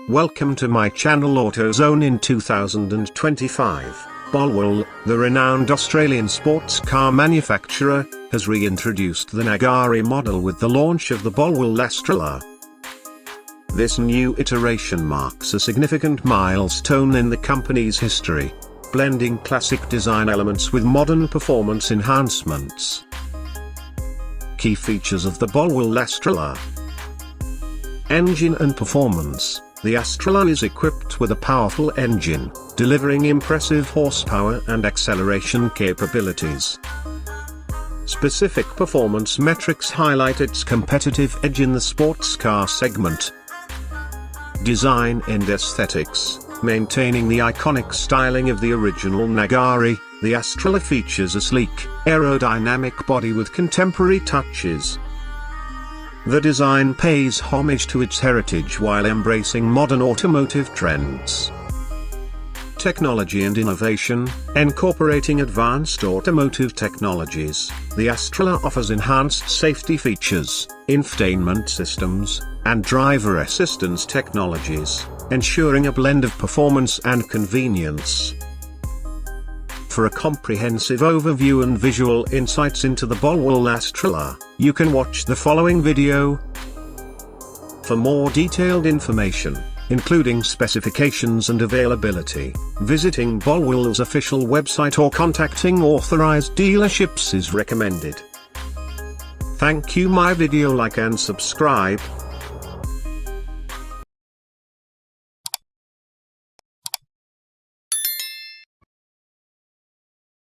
Welcome to my channel AutoZone. In 2025, Bolwell, the renowned Australian sports car manufacturer, has reintroduced the Nagari model with the launch of the Bolwell Lestrella. This new iteration marks a significant milestone in the company's history, blending classic design elements with modern performance enhancements. Key features of the Bolwell Lestrella: engine and performance. The Lestrella is equipped with a powerful engine, delivering impressive horsepower and acceleration capabilities. Specific performance metrics highlight its competitive edge in the sports car segment. Design and aesthetics. Maintaining the iconic styling of the original Nagari, the Lestrella features a sleek, aerodynamic body with contemporary touches. The design pays homage to its heritage while embracing modern automotive trends. Technology and innovation. Incorporating advanced automotive technologies, the Lestrella offers enhanced safety features, infotainment systems, and driver assistance technologies, ensuring a blend of performance and convenience. For a comprehensive overview and visual insights into the Bolwell Lestrella, you can watch the following video. For more detailed information, including specifications and availability, visiting Bolwell's official website or contacting authorized dealerships is recommended. Thank you. My video like and subscribe.